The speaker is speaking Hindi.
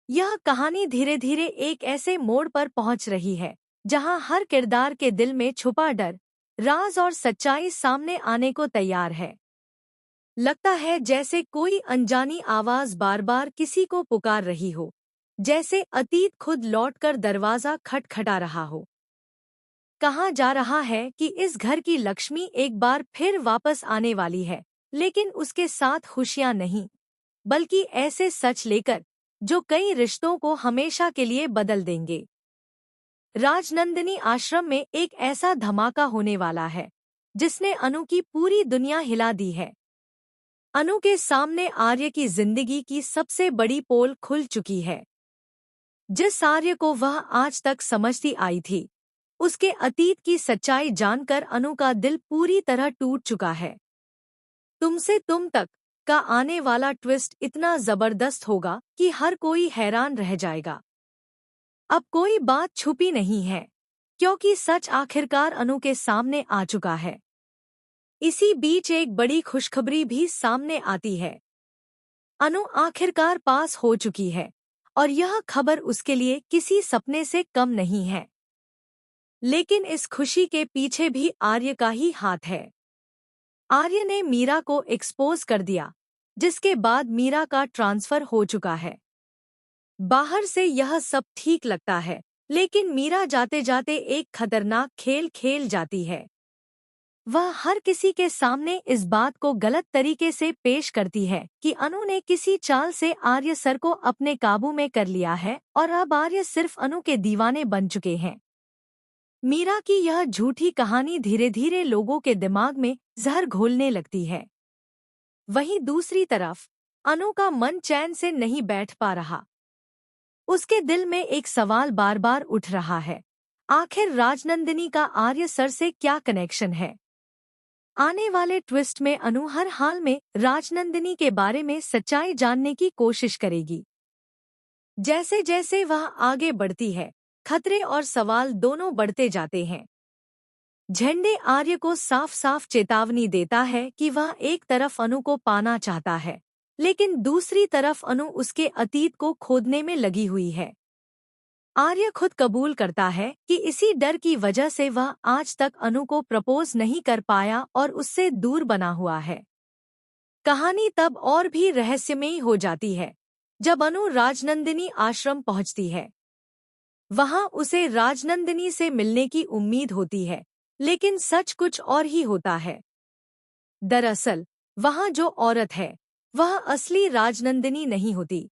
यह कहानी धीरे धीरे एक ऐसे मोड़ पर पहुंच रही है जहां हर किरदार के दिल में छुपा डर, राज और सच्चाई सामने आने को तैयार है। लगता है जैसे कोई अनजानी आवाज बार बार किसी को पुकार रही हो, जैसे अतीत खुद लौटकर दरवाजा खटखटा रहा हो। कहा जा रहा है कि इस घर की लक्ष्मी एक बार फिर वापस आने वाली है, लेकिन उसके साथ खुशियां नहीं, बल्कि ऐसे सच लेकर जो कई रिश्तों को हमेशा के लिए बदल देंगे। राजनंदिनी आश्रम में एक ऐसा धमाका होने वाला है जिसने अनु की पूरी दुनिया हिला दी है। अनु के सामने आर्य की जिंदगी की सबसे बड़ी पोल खुल चुकी है। जिस आर्य को वह आज तक समझती आई थी, उसके अतीत की सच्चाई जानकर अनु का दिल पूरी तरह टूट चुका है। तुमसे तुम तक का आने वाला ट्विस्ट इतना जबरदस्त होगा कि हर कोई हैरान रह जाएगा। अब कोई बात छुपी नहीं है, क्योंकि सच आखिरकार अनु के सामने आ चुका है। इसी बीच एक बड़ी खुशखबरी भी सामने आती है। अनु आखिरकार पास हो चुकी है और यह खबर उसके लिए किसी सपने से कम नहीं है। लेकिन इस खुशी के पीछे भी आर्य का ही हाथ है। आर्य ने मीरा को एक्सपोज कर दिया, जिसके बाद मीरा का ट्रांसफर हो चुका है। बाहर से यह सब ठीक लगता है, लेकिन मीरा जाते जाते एक खतरनाक खेल खेल जाती है। वह हर किसी के सामने इस बात को गलत तरीके से पेश करती है कि अनु ने किसी चाल से आर्य सर को अपने काबू में कर लिया है और अब आर्य सिर्फ अनु के दीवाने बन चुके हैं। मीरा की यह झूठी कहानी धीरे धीरे लोगों के दिमाग में जहर घोलने लगती है। वहीं दूसरी तरफ अनु का मन चैन से नहीं बैठ पा रहा। उसके दिल में एक सवाल बार बार उठ रहा है, आखिर राजनंदिनी का आर्य सर से क्या कनेक्शन है। आने वाले ट्विस्ट में अनु हर हाल में राजनंदिनी के बारे में सच्चाई जानने की कोशिश करेगी। जैसे जैसे वह आगे बढ़ती है, खतरे और सवाल दोनों बढ़ते जाते हैं। झंडे आर्य को साफ साफ चेतावनी देता है कि वह एक तरफ अनु को पाना चाहता है, लेकिन दूसरी तरफ अनु उसके अतीत को खोदने में लगी हुई है। आर्य खुद कबूल करता है कि इसी डर की वजह से वह आज तक अनु को प्रपोज नहीं कर पाया और उससे दूर बना हुआ है। कहानी तब और भी रहस्यमयी हो जाती है जब अनु राजनंदिनी आश्रम पहुंचती है। वहां उसे राजनंदिनी से मिलने की उम्मीद होती है, लेकिन सच कुछ और ही होता है। दरअसल वहां जो औरत है वह असली राजनंदिनी नहीं होती,